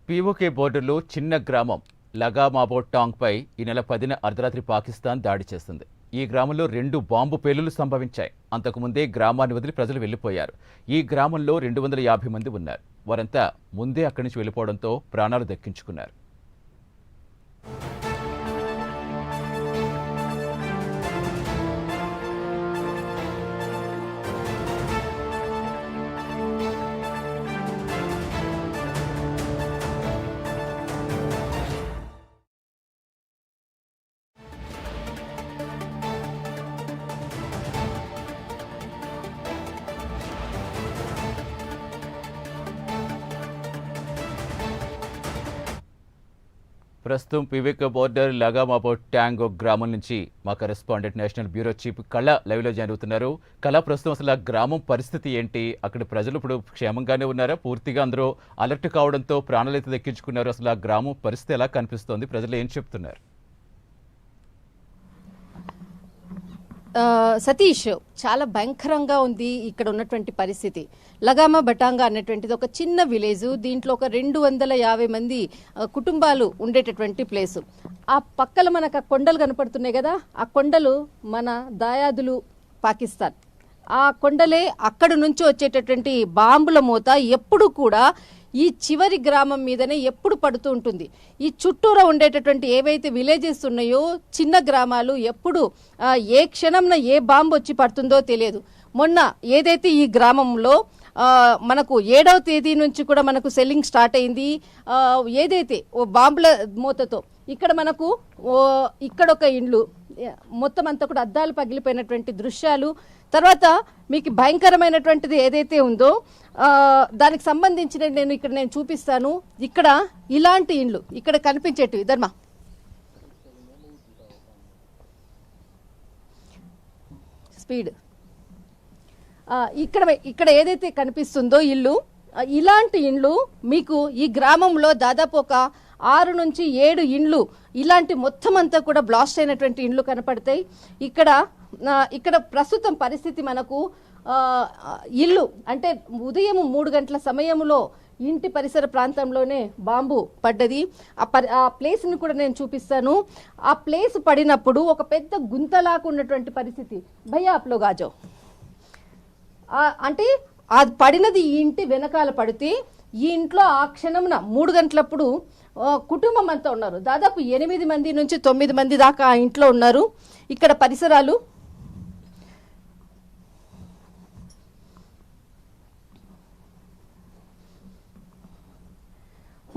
PoK బోర్డర్లో చిన్న గ్రామం లగామాబోటాంగ్పై ఈ నెల 10న అర్ధరాత్రి పాకిస్తాన్ దాడి చేసింది. ఈ గ్రామంలో 2 బాంబు పేలుళ్లు సంభవించాయి. అంతకుముందే గ్రామాన్ని వదిలి ప్రజలు వెళ్లిపోయారు. ఈ గ్రామంలో 250 మంది ఉన్నారు. వారంతా ముందే అక్కడి నుంచి వెళ్లిపోవడంతో ప్రాణాలు దక్కించుకున్నారు. ప్రస్తుతం పీవీకే బోర్డర్ లగామాబోటాంగ్ గ్రామం నుంచి మా కరెస్పాండెంట్ నేషనల్ బ్యూరో చీఫ్ కళ లైవ్లో జాయిన్ అవుతున్నారు. కళ, ప్రస్తుతం అసలు ఆ గ్రామం పరిస్థితి ఏంటి? అక్కడ ప్రజలు ఇప్పుడు క్షేమంగానే ఉన్నారా? పూర్తిగా అందరూ అలర్ట్ కావడంతో ప్రాణాలైతే దక్కించుకున్నారు. అసలు ఆ గ్రామం పరిస్థితి ఎలా కనిపిస్తోంది? ప్రజలు ఏం చెప్తున్నారు? సతీష్, చాలా భయంకరంగా ఉంది ఇక్కడ ఉన్నటువంటి పరిస్థితి. లగామా బటాంగా అన్నటువంటిది ఒక చిన్న విలేజ్. దీంట్లో ఒక 250 మంది కుటుంబాలు ఉండేటటువంటి ప్లేసు. ఆ పక్కల మనకు ఆ కొండలు కనపడుతున్నాయి కదా, ఆ కొండలు మన దాయాదులు పాకిస్తాన్. ఆ కొండలే అక్కడి నుంచి వచ్చేటటువంటి బాంబుల మోత ఎప్పుడు కూడా ఈ చివరి గ్రామం మీదనే ఎప్పుడు పడుతూ ఉంటుంది. ఈ చుట్టూరా ఉండేటటువంటి ఏవైతే విలేజెస్ ఉన్నాయో చిన్న గ్రామాలు ఎప్పుడు ఏ క్షణంన ఏ బాంబు వచ్చి పడుతుందో తెలియదు. మొన్న ఏదైతే ఈ గ్రామంలో మనకు 7వ తేదీ నుంచి కూడా మనకు సెల్లింగ్ స్టార్ట్ అయింది. ఏదైతే ఓ బాంబుల మూతతో ఇక్కడ మనకు ఇక్కడ ఒక ఇండ్లు మొత్తం అంతా కూడా అద్దాలు పగిలిపోయినటువంటి దృశ్యాలు. తర్వాత మీకు భయంకరమైనటువంటిది ఏదైతే ఉందో దానికి సంబంధించిన నేను చూపిస్తాను. ఇక్కడ ఇలాంటి ఇండ్లు ఇక్కడ కనిపించేటివి ధర్మ స్పీడ్ ఇక్కడ ఏదైతే కనిపిస్తుందో ఇల్లు, ఇలాంటి ఇండ్లు మీకు ఈ గ్రామంలో దాదాపు ఒక 6 నుంచి 7 ఇండ్లు ఇలాంటి మొత్తం అంతా కూడా బ్లాస్ట్ అయినటువంటి ఇండ్లు కనపడతాయి. ఇక్కడ ప్రస్తుతం పరిస్థితి మనకు ఇల్లు అంటే ఉదయం 3 గంటల సమయంలో ఇంటి పరిసర ప్రాంతంలోనే బాంబు పడ్డది. ఆ ప్లేస్ని కూడా నేను చూపిస్తాను. ఆ ప్లేస్ పడినప్పుడు ఒక పెద్ద గుంతలాగా ఉన్నటువంటి పరిస్థితి. భయ్యా ఆప్లో గాజో అంటే అది పడినది ఈ ఇంటి వెనకాల పడితే ఈ ఇంట్లో ఆ క్షణంన 3 గంటలప్పుడు కుటుంబం అంతా ఉన్నారు. దాదాపు 8 మంది నుంచి 9 మంది దాకా ఆ ఇంట్లో ఉన్నారు. ఇక్కడ పరిసరాలు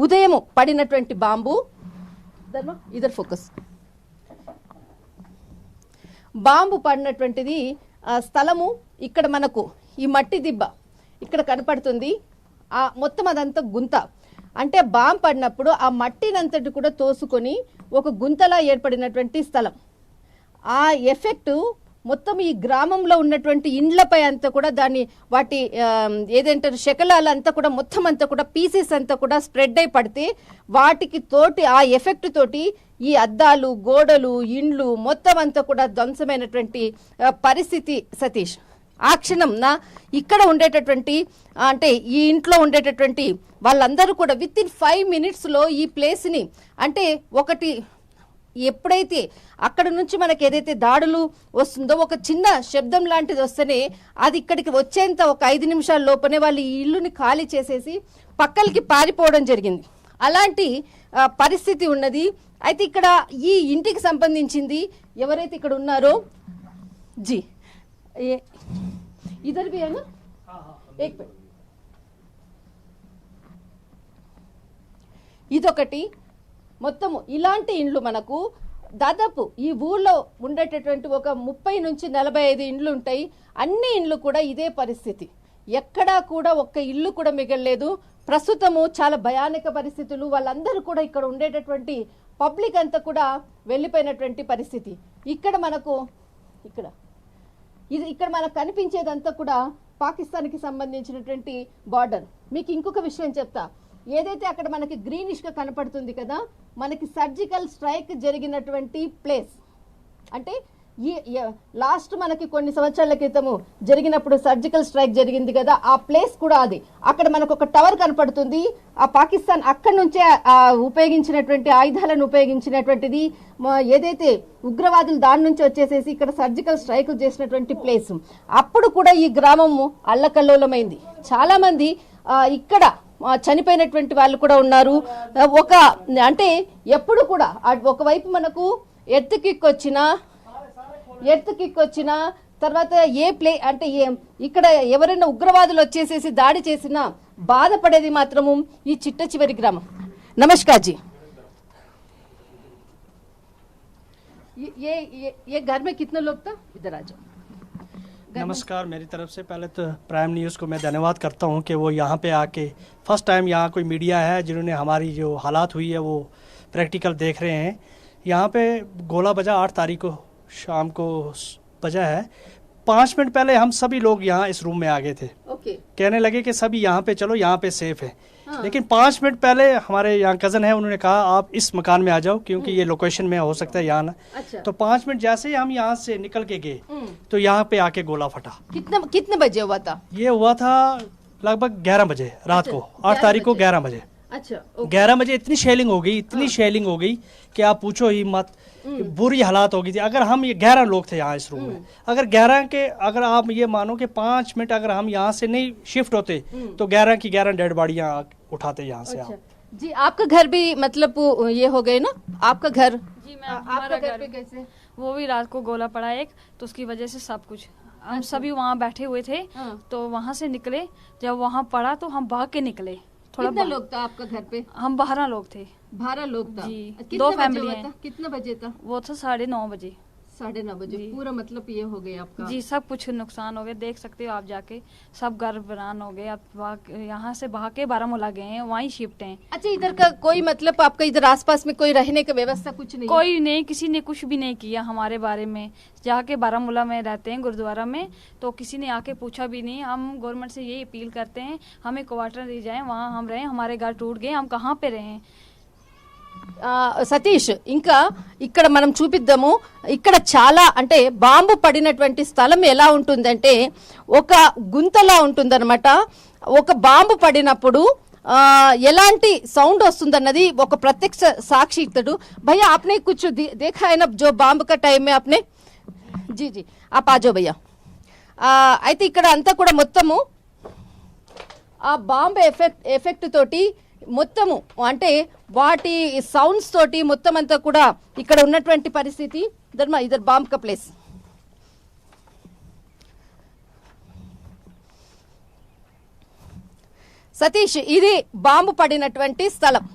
ఉదయం పడినటువంటి బాంబు ఇదర్ ఫోకస్ బాంబు పడినటువంటిది స్థలము ఇక్కడ మనకు ఈ మట్టి దిబ్బ ఇక్కడ కనపడుతుంది. ఆ మొత్తం అదంతా గుంత అంటే బాంబు పడినప్పుడు ఆ మట్టినంతటి కూడా తోసుకొని ఒక గుంతలా ఏర్పడినటువంటి స్థలం. ఆ ఎఫెక్ట్ మొత్తం ఈ గ్రామంలో ఉన్నటువంటి ఇండ్లపై అంతా కూడా వాటి ఏదంటారు శకలాలంతా కూడా మొత్తం అంతా కూడా పీసెస్ అంతా కూడా స్ప్రెడ్ అయి పడితే వాటికి తోటి ఆ ఎఫెక్ట్ తోటి ఈ అద్దాలు, గోడలు, ఇండ్లు మొత్తం అంతా కూడా ధ్వంసమైనటువంటి పరిస్థితి సతీష్. ఆ క్షణం ఇక్కడ ఉండేటటువంటి అంటే ఈ ఇంట్లో ఉండేటటువంటి వాళ్ళందరూ కూడా విత్ ఇన్ 5 minutesలో ఈ ప్లేస్ని అంటే ఒకటి ఎప్పుడైతే అక్కడ నుంచి మనకి ఏదైతే దాడులు వస్తుందో ఒక చిన్న శబ్దం లాంటిది వస్తేనే అది ఇక్కడికి వచ్చేంత ఒక 5 నిమిషాల లోపనే వాళ్ళు ఈ ఇల్లుని ఖాళీ చేసేసి పక్కలకి పారిపోవడం జరిగింది. అలాంటి పరిస్థితి ఉన్నది. అయితే ఇక్కడ ఈ ఇంటికి సంబంధించింది ఎవరైతే ఇక్కడ ఉన్నారో జీ ఇద్దరు भी है ना एक मिनट ఇదొకటి మొత్తము ఇలాంటి ఇండ్లు మనకు దాదాపు ఈ ఊళ్ళో ఉండేటటువంటి ఒక 30 నుంచి 45 ఇండ్లు ఉంటాయి. అన్ని ఇండ్లు కూడా ఇదే పరిస్థితి. ఎక్కడా కూడా ఒక్క ఇల్లు కూడా మిగలలేదు. ప్రస్తుతము చాలా భయానక పరిస్థితులు. వాళ్ళందరూ కూడా ఇక్కడ ఉండేటటువంటి పబ్లిక్ అంతా కూడా వెళ్ళిపోయినటువంటి పరిస్థితి. ఇక్కడ మనకు ఇక్కడ మనకు కనిపించేదంతా కూడా పాకిస్తాన్కి సంబంధించినటువంటి బార్డర్. మీకు ఇంకొక విషయం చెప్తా. ఏదైతే అక్కడ మనకి గ్రీనిష్గా కనపడుతుంది కదా, మనకి సర్జికల్ స్ట్రైక్ జరిగినటువంటి ప్లేస్ అంటే లాస్ట్ మనకి కొన్ని సంవత్సరాల క్రితము జరిగినప్పుడు సర్జికల్ స్ట్రైక్ జరిగింది కదా, ఆ ప్లేస్ కూడా అది. అక్కడ మనకు ఒక టవర్ కనపడుతుంది. ఆ పాకిస్తాన్ అక్కడి నుంచే ఉపయోగించినటువంటి ఆయుధాలను ఉపయోగించినటువంటిది, ఏదైతే ఉగ్రవాదులు దాని నుంచి వచ్చేసేసి ఇక్కడ సర్జికల్ స్ట్రైక్ చేసినటువంటి ప్లేస్. అప్పుడు కూడా ఈ గ్రామము అల్లకల్లోలమైంది. చాలా మంది ఇక్కడ చనిపోయినటువంటి వాళ్ళు కూడా ఉన్నారు. ఒక అంటే ఎప్పుడు కూడా ఒకవైపు మనకు ఎర్త్ కిక్ వచ్చినా తర్వాత అంటే ఇక్కడ ఎవరైనా ఉగ్రవాదులు వచ్చేసేసి దాడి చేసినా బాధపడేది మాత్రము ఈ చిట్ట చివరి గ్రామం. నమస్కార్ జీ. ये घर में कितने लोग था? इधर आ जाओ. नमस्कार, मेरी तरफ से पहले तो प्राइम न्यूज़ को मैं धन्यवाद करता हूं कि वो यहाँ पे आके फर्स्ट टाइम यहाँ कोई मीडिया है जिन्होंने हमारी जो हालात हुई है वो प्रैक्टिकल देख रहे हैं. यहाँ पे गोला बजा 8 तारीख को शाम को बजा है. 5 मिनट पहले हम सभी लोग यहाँ इस रूम में आ गए थे. ओके. कहने लगे कि सभी यहाँ पे चलो, यहाँ पे सेफ है. लेकिन 5 मिनट पहले हमारे यहाँ कज़न है, उन्होंने कहा आप इस मकान में आ जाओ क्योंकि ये लोकेशन में हो सकता है यहाँ ना. अच्छा. तो 5 मिनट जैसे ही हम यहाँ से निकल के गए तो यहाँ पे आके गोला फटा. कितने बजे हुआ था? ये हुआ था लगभग 11 बजे रात को. 8 तारीख को 11 बजे. अच्छा. 11 बजे इतनी शेलिंग हो गई कि आप पूछो ही मत. बुरी हालात हो गई थी. अगर हम ये 11 लोग थे यहाँ इस रूम में, अगर आप ये मानो कि 5 मिनट अगर हम यहाँ से नहीं शिफ्ट होते तो 11 की 11 डेड बॉडियाँ उठाते यहाँ से. अच्छा. जी, आपका घर भी मतलब ये हो गए ना, आपका घर? जी मैम, हमारा घर पे कैसे? वो भी रात को गोला पड़ा एक, तो उसकी वजह से सब कुछ हम सभी वहाँ बैठे हुए थे. तो वहाँ से निकले, जब वहाँ पड़ा तो हम भाग के निकले. कितने लोग था आपका घर पे? हम 12 लोग थे. 12 लोग था जी. कितने 2 बजे फैमिली हुआ हैं. था? कितने बजे था? वो था 9:30 बजे. 9:30 बजे. पूरा मतलब ये हो गया आपका? जी, सब कुछ नुकसान हो गया. देख सकते हो आप जाके, सब घर वीरान हो गए. अब यहाँ से भाग के बारामूला गए हैं, वहीं शिफ्ट हैं. अच्छा, इधर का कोई मतलब आपका इधर आसपास में कोई रहने की व्यवस्था कुछ नहीं? कोई नहीं, किसी ने कुछ भी नहीं किया हमारे बारे में. जाके बारामूला में रहते हैं गुरुद्वारा में, तो किसी ने आके पूछा भी नहीं. हम गवर्नमेंट से यही अपील करते हैं हमें क्वार्टर दी जाए, वहाँ हम रहें. हमारे घर टूट गए, हम कहाँ पे रहें. సతీష్, ఇంకా ఇక్కడ మనం చూపిద్దాము. ఇక్కడ చాలా అంటే బాంబు పడినటువంటి స్థలం ఎలా ఉంటుందంటే ఒక గుంతలా ఉంటుందన్నమాట. ఒక బాంబు పడినప్పుడు ఎలాంటి సౌండ్ వస్తుందన్నది ఒక ప్రత్యక్ష సాక్షి ఇతడు. భయ్యా, आपने कुछ देखा है ना जो బాంబు का टाइम में आपने? जी जी, आप आ जाओ भैया. అయితే ఇక్కడ అంతా కూడా మొత్తము ఆ బాంబు ఎఫెక్ట్ తోటి మొత్తము అంటే వాటి సౌండ్స్ తోటి మొత్తం అంతా కూడా ఇక్కడ ఉన్నటువంటి పరిస్థితి. ఇద్దరు బాంబ్ కా ప్లేస్. సతీష్, ఇది బాంబు పడినటువంటి స్థలం.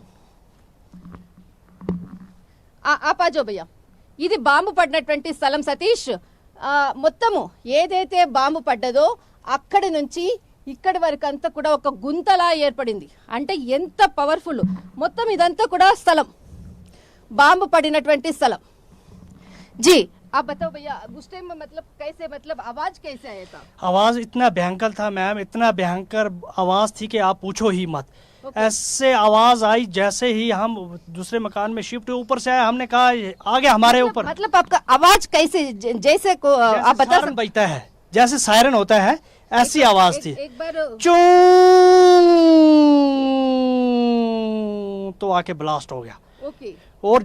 ఆపాజో భయ్యా, ఇది బాంబు పడినటువంటి స్థలం సతీష్. మొత్తము ఏదైతే బాంబు పడ్డదో అక్కడి నుంచి ఇక్కడి వరకు అంతా కూడా ఒక గుంతలా ఏర్పడింది. అంటే ఎంత పవర్ఫుల్. మొత్తం ఇదంతా కూడా స్థలం, బాంబు పడినటువంటి స్థలం. जी, आप बताओ भैया, उस टाइम में मतलब कैसे, मतलब आवाज कैसे आया था? आवाज इतना भयंकर था मैम, इतना भयंकर आवाज थी कि आप पूछो ही मत. ऐसे आवाज आई जैसे ही हम दूसरे मकान में शिफ्ट ऊपर से आए, हमने कहा आ गया हमारे ऊपर. मतलब आपका आवाज कैसे, जैसे को आप बता सायरन बजता है, जैसे सायरन होता है ऐसी आवाज थी. एक बार चू तो आके ब्लास्ट हो गया. ओके. और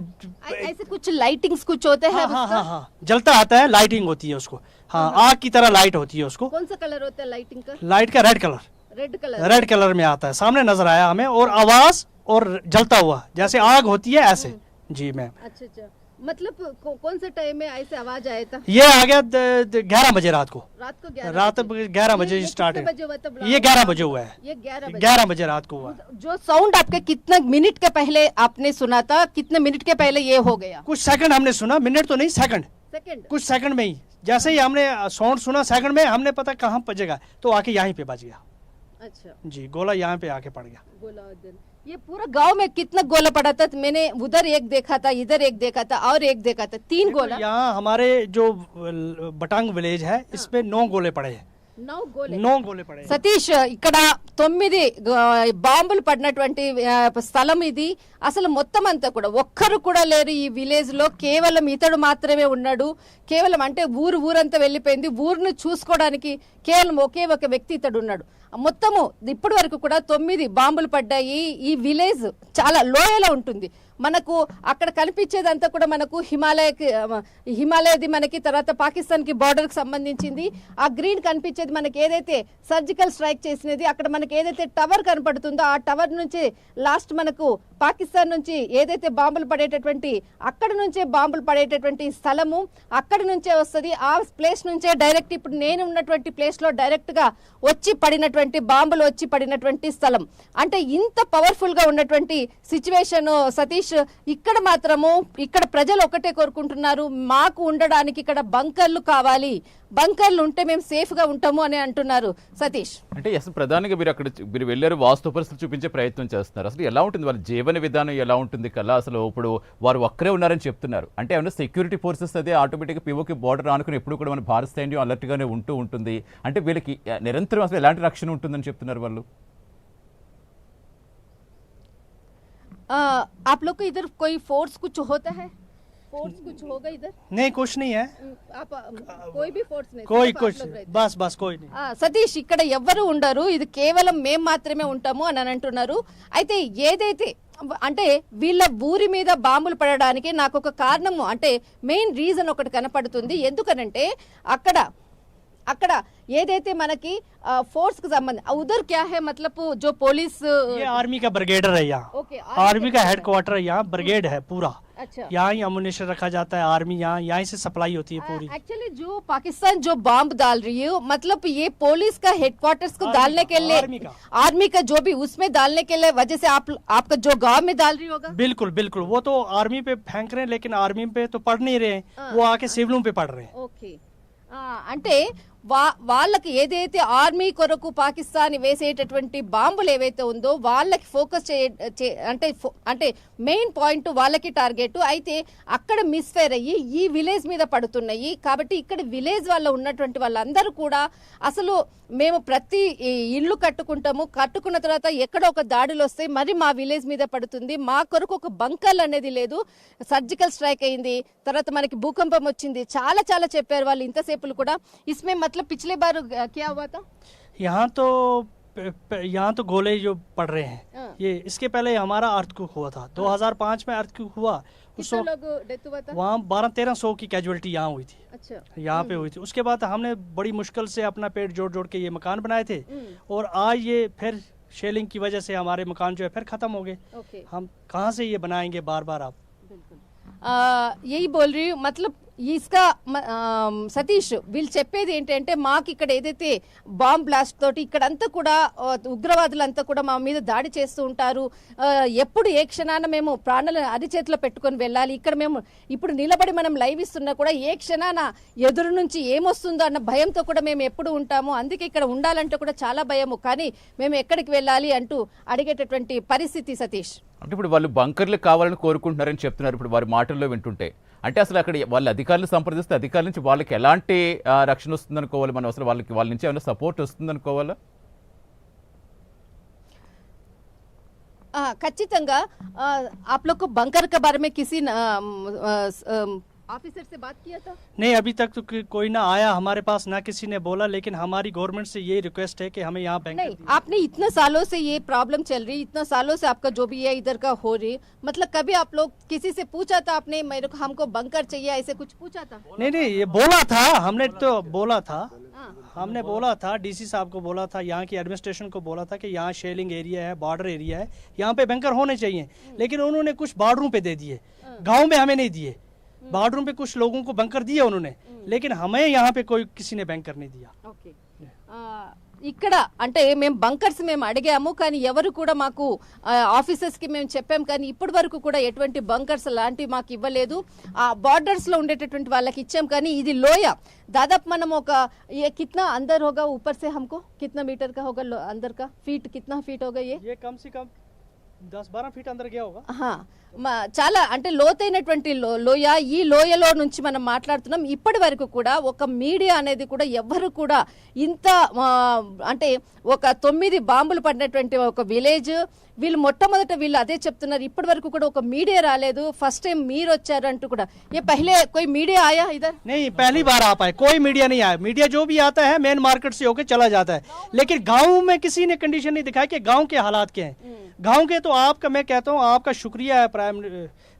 ऐसे कुछ लाइटिंग्स कुछ होते हैं? हाँ, जलता आता है, लाइटिंग होती है उसको. हाँ, आग की तरह लाइट होती है उसको. कौन सा कलर होता है लाइटिंग का? लाइट का रेड कलर में आता है. सामने नजर आया हमें, और आवाज और जलता हुआ जैसे आग होती है ऐसे. जी मैम. अच्छा, मतलब कौन से टाइम में ऐसे आवाज आया था? ये आ गया 11 बजे रात को. रात 11 बजे स्टार्ट है. ये 11 बजे हुआ है. ये 11 बजे रात को हुआ. जो साउंड आपके कितने मिनट के पहले आपने सुना था? कितने मिनट के पहले ये हो गया? कुछ सेकंड हमने सुना, मिनट तो नहीं, सेकंड. कुछ सेकंड में ही जैसे ही हमने साउंड सुना, सेकंड में हमने पता कहाँ बजेगा, तो आके यहीं पे बज गया. अच्छा जी, गोला यहाँ पे आके पड़ गया. गोला ये पूरा गांव में कितना गोला पड़ा था? मैंने उधर एक देखा था, इधर एक देखा था, और एक देखा था. 3 गोला. यहाँ हमारे जो बटांग विलेज है, इसमें 9 गोले पड़े हैं. 9 गोले. 9 गोले पड़े हैं. సతీష్, ఇక్కడ బాంబులు పడినటువంటి స్థలం ఇది. అసలు మొత్తం అంతా కూడా ఒక్కరు కూడా లేరు ఈ విలేజ్ లో, కేవలం ఇతడు మాత్రమే ఉన్నాడు. కేవలం అంటే ఊరంతా వెళ్ళిపోయింది. ఊరును చూసుకోవడానికి కేవలం ఒకే ఒక వ్యక్తి ఇతడు ఉన్నాడు. మొత్తము ఇప్పటి వరకు కూడా 9 బాంబులు పడ్డాయి. ఈ విలేజ్ చాలా లోయలో ఉంటుంది. మనకు అక్కడ కనిపించేదంతా కూడా మనకు హిమాలయది మనకి, తర్వాత పాకిస్తాన్ కి బార్డర్ కి సంబంధించింది. ఆ గ్రీన్ కనిపించేది మనకి ఏదైతే సర్జికల్ స్ట్రైక్ చేసినది, అక్కడ మనకి ఏదైతే టవర్ కనపడుతుందో ఆ టవర్ నుంచి లాస్ట్ మనకు పాకిస్తాన్ నుంచి ఏదైతే బాంబులు పడేటటువంటి అక్కడ నుంచే బాంబులు పడేటటువంటి స్థలము అక్కడ నుంచే వస్తుంది. ఆ ప్లేస్ నుంచే డైరెక్ట్ ఇప్పుడు నేను ఉన్నటువంటి ప్లేస్ లో డైరెక్ట్ గా వచ్చి పడినటువంటి బాంబులు వచ్చి పడినటువంటి స్థలం. అంటే ఇంత పవర్ఫుల్ గా ఉన్నటువంటి సిచ్యువేషన్ సతీష్, ఇక్కడ మాత్రము ఇక్కడ ప్రజలు ఒకటే కోరుకుంటున్నారు, మాకు ఉండడానికి ఇక్కడ బంకర్లు కావాలి, బంకర్లు ఉంటే మేము సేఫ్ గా ఉంటాము అని అంటున్నారు. సతీష్, అంటే అసలు ప్రధానంగా మీరు వెళ్ళారు, వాస్తవ పరిస్థితులు చూపించే ప్రయత్నం చేస్తున్నారు. అసలు ఎలా ఉంటుంది వాళ్ళ జీవన విధానం, ఎలా ఉంటుంది కల్లా? అసలు ఇప్పుడు వారు ఒక్కరే ఉన్నారని చెప్తున్నారు. అంటే ఏమన్నా సెక్యూరిటీ ఫోర్సెస్ అదే ఆటోమేటిక్గా పిఓకి బార్డర్ ఆనుకుని ఎప్పుడు కూడా మన భారత సైన్యం అలర్ట్ గానే ఉంటుంది. అంటే వీళ్ళకి నిరంతరం అసలు ఎలాంటి రక్షణ ఉంటుందని చెప్తున్నారు వాళ్ళు? आप लोग को इधर कोई फोर्स कुछ होता है? फोर्स कुछ होगा इधर? नहीं, कुछ नहीं है. आप कोई भी फोर्स नहीं, कोई सिर्फ आप कुछ लोग रहते हैं. बस कोई नहीं. సతీష్, ఇక్కడ ఎవ్వరు ఉండరు, ఇది కేవలం మేం మాత్రమే ఉంటాము అని అంటున్నారు. అయితే ఏదైతే అంటే వీళ్ళ ఊరి మీద బాంబులు పడడానికి నాకు ఒక కారణము, అంటే మెయిన్ రీజన్ ఒకటి కనపడుతుంది. ఎందుకనంటే అక్కడ ఏదైతే మనకి फोर्स के संबंध उधर क्या है, मतलब जो पुलिस, ये आर्मी का ब्रिगेडर है यहाँ. ओके, आर्मी का हेडक्वार्टर है यहाँ, ब्रिगेड है पूरा. अच्छा, यहाँ ही अम्युनिशन रखा जाता है. आर्मी यहाँ से सप्लाई होती है पूरी. एक्चुअली जो पाकिस्तान जो बॉम्ब डाल रही है, मतलब ये पुलिस का हेडक्वार्टर्स को डालने के लिए, आर्मी का जो भी उसमें डालने के लिए वजह से आपका जो गांव में डाल रही होगा. बिल्कुल वो तो आर्मी पे फेंक रहे हैं, लेकिन आर्मी पे तो पड़ नहीं रहे हैं, वो आके सिविलों पे पड़ रहे हैं. ఓకే, అంటే వాళ్ళకి ఏదైతే ఆర్మీ కొరకు పాకిస్తాన్ వేసేటటువంటి బాంబులు ఏవైతే ఉందో వాళ్ళకి ఫోకస్ అంటే మెయిన్ పాయింట్ వాళ్ళకి టార్గెట్ అయితే అక్కడ మిస్ఫైర్ అయ్యి ఈ విలేజ్ మీద పడుతున్నాయి. కాబట్టి ఇక్కడ విలేజ్ వాళ్ళ ఉన్నటువంటి వాళ్ళందరూ కూడా అసలు మేము ప్రతి ఇల్లు కట్టుకున్న తర్వాత ఎక్కడ ఒక దాడులు వస్తాయి, మరి మా విలేజ్ మీద పడుతుంది, మా కొరకు ఒక బంకర్లు అనేది లేదు, సర్జికల్ స్ట్రైక్ అయింది, తర్వాత మనకి భూకంపం వచ్చింది, చాలా చాలా చెప్పారు వాళ్ళు ఇంతసేపులు కూడా. ఇస్మే मतलब पिछले बार क्या हुआ था? यहाँ तो गोले जो पड़ रहे हैं, ये इसके पहले हमारा अर्थक्वेक हुआ था. 2005 में अर्थक्वेक हुआ. कितने लोग डेथ हुआ था? वहाँ 12-1300 की कैजुअलिटी यहाँ हुई थी. अच्छा, यहाँ पे हुई थी. उसके बाद हमने बड़ी मुश्किल से अपना पेट जोड़ के ये मकान बनाए थे, और आज ये फिर शेलिंग की वजह से हमारे मकान जो है फिर खत्म हो गए. हम कहाँ से ये बनाएंगे बार आप? यही बोल रही हूँ. मतलब इसका సతీష్ వీళ్ళు చెప్పేది ఏంటంటే మాకు ఇక్కడ ఏదైతే బాంబ్ బ్లాస్ట్ తోటి ఇక్కడంతా కూడా ఉగ్రవాదులంతా కూడా మా మీద దాడి చేస్తూ ఉంటారు, ఎప్పుడు ఏ క్షణాన మేము ప్రాణాలను అరిచేతిలో పెట్టుకొని వెళ్ళాలి, ఇక్కడ మేము ఇప్పుడు నిలబడి మనం లైవ్ ఇస్తున్నా కూడా ఏ క్షణాన ఎదురు నుంచి ఏమొస్తుందో అన్న భయంతో కూడా మేము ఎప్పుడు ఉంటాము, అందుకే ఇక్కడ ఉండాలంటే కూడా చాలా భయము, కానీ మేము ఎక్కడికి వెళ్ళాలి అంటూ అడిగేటటువంటి పరిస్థితి. సతీష్, అంటే ఇప్పుడు వాళ్ళు బంకర్లు కావాలని కోరుకుంటున్నారని చెప్తున్నారు ఇప్పుడు వారి మాటల్లో వింటుంటే. అంటే అసలు అక్కడ వాళ్ళ అధికారులు సంప్రదిస్తే అధికారుల నుంచి వాళ్ళకి ఎలాంటి రక్షణ వస్తుందనుకోవాలి మనం? అసలు వాళ్ళ నుంచి ఏమైనా సపోర్ట్ వస్తుందనుకోవాలా? ఖచ్చితంగా आप लोग को बंकर के बारे में किसी ऑफिसर से बात किया था? नहीं, अभी तक तो कोई ना आया हमारे पास, ना किसी ने बोला, लेकिन हमारी गवर्नमेंट से ये रिक्वेस्ट है कि हमें यहाँ बैंक. नहीं, आपने इतने सालों से ये प्रॉब्लम चल रही, इतना सालों से आपका जो भी है इधर का हो रही, मतलब कभी आप लोग किसी से पूछा था आपने मेरे को हमको बंकर चाहिए ऐसे कुछ पूछा था? नहीं, ये बोला था हमने, तो बोला था हमने बोला था, डीसी साहब को बोला था, यहाँ की एडमिनिस्ट्रेशन को बोला था कि यहाँ शेलिंग एरिया है, बॉर्डर एरिया है, यहाँ पे बैंकर होने चाहिए, लेकिन उन्होंने कुछ बॉर्डरों पे दे दिए, गाँव में हमें नहीं दिए. बॉर्डरों पे कुछ लोगों को बंकर दिए उन्होंने, लेकिन हमें यहाँ पे कोई किसी ने बैंकर नहीं दिया. ఓకే, ఇక్కడ అంటే మేము బంకర్స్ మేము అడిగాము, కానీ ఎవరు కూడా మాకు ఆఫీసర్స్ కి మేము చెప్పాం, కానీ ఇప్పటి వరకు కూడా ఎటువంటి బంకర్స్ లాంటివి మాకు ఇవ్వలేదు. ఆ బార్డర్స్ లో ఉండేటటువంటి వాళ్ళకి ఇచ్చాం, కానీ ఇది లోయ దాదాపు మనం ఒక కిतना अंदर होगा ऊपर से हमको कितना मीटर का होगा अंदर का फीट, कितना फीट होगा? ये कम से कम 10-12 फीट अंदर गया होगा। ఆహా. చాలా అంటే లోతైనటువంటి లోయ. ఈ లోయలో నుంచి మనం మాట్లాడుతున్నాం. ఇప్పటి వరకు కూడా ఒక మీడియా అనేది కూడా ఎవ్వరు కూడా ఇంత అంటే ఒక 9 బాంబులు పడినటువంటి ఒక విలేజ్, వీళ్ళు మొట్టమొదట వీళ్ళు అదే చెప్తున్నారు. ఇప్పటి వరకు కూడా ఒక మీడియా రాలేదు, ఫస్ట్ టైం మీరు వచ్చారు అంటూ కూడా. ఏ పహలే कोई मीडिया आया इधर? नहीं, पहली बार आप आए, कोई मीडिया नहीं आया। मीडिया जो भी आता है मेन मार्केट से होकर चला जाता है, लेकिन गांव में किसी ने कंडीशन नहीं दिखाई कि गांव के हालात क्या हैं। गांव के तो आपका, मैं कहता हूं आपका शुक्रिया है प्राइम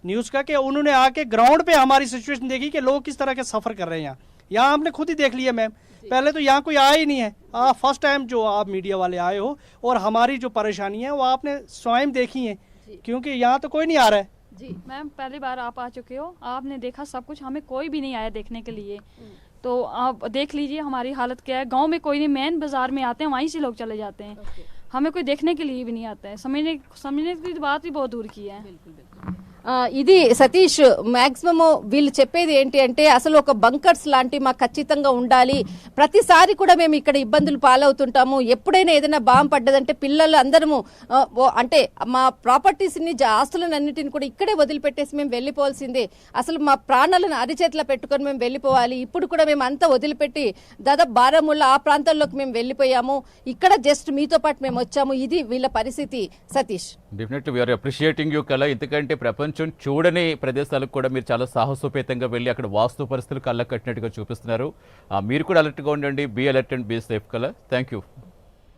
न्यूज का कि उन्होंने आके ग्राउंड पे हमारी सिचुएशन देखी कि लोग किस तरह के सफर कर रहे हैं। यहाँ आपने खुद ही देख लिया मैम, पहले तो यहाँ कोई आया ही नहीं है। आप फर्स्ट टाइम जो आप मीडिया वाले आए हो, और हमारी जो परेशानी है वो आपने स्वयं देखी है, क्योंकि यहाँ तो कोई नहीं आ रहा है। जी मैम पहली बार आप आ चुके हो, आपने देखा सब कुछ, हमें कोई भी नहीं आया देखने के लिए। तो आप देख लीजिए हमारी हालत क्या है। गांव में कोई नहीं, मेन बाजार में आते हैं, वहीं से लोग चले जाते हैं। हमें कोई देखने के लिए भी नहीं आता है। समझने की बात भी बहुत दूर की है। ఇది సతీష్. మాక్సిమం వీళ్ళు చెప్పేది ఏంటి అంటే అసలు ఒక బంకర్స్ లాంటి మాకు ఖచ్చితంగా ఉండాలి. ప్రతిసారి కూడా మేము ఇక్కడ ఇబ్బందులు పాలవుతుంటాము. ఎప్పుడైనా ఏదైనా బాంబు పడ్డదంటే పిల్లలు అందరము అంటే మా ప్రాపర్టీస్ ని, ఆస్తులను అన్నిటిని కూడా ఇక్కడే వదిలిపెట్టేసి మేము వెళ్ళిపోవాల్సిందే. అసలు మా ప్రాణాలను అరిచేతిలో పెట్టుకొని మేము వెళ్ళిపోవాలి. ఇప్పుడు కూడా మేము అంతా వదిలిపెట్టి దాదాపు బారాముల్లా ఆ ప్రాంతాల్లోకి మేము వెళ్ళిపోయాము. ఇక్కడ జస్ట్ మీతో పాటు మేము వచ్చాము. ఇది వీళ్ళ పరిస్థితి Satish. Definitely we are appreciating you కళ. ఎందుకంటే ప్రపంచం చూడని ప్రదేశాలకు కూడా మీరు చాలా సాహసోపేతంగా వెళ్ళి అక్కడ వాస్తు పరిస్థితులు కళ్ళ కట్టినట్టుగా చూపిస్తున్నారు. మీరు కూడా అలర్ట్గా ఉండండి. Be alert and be safe కళ. Thank you.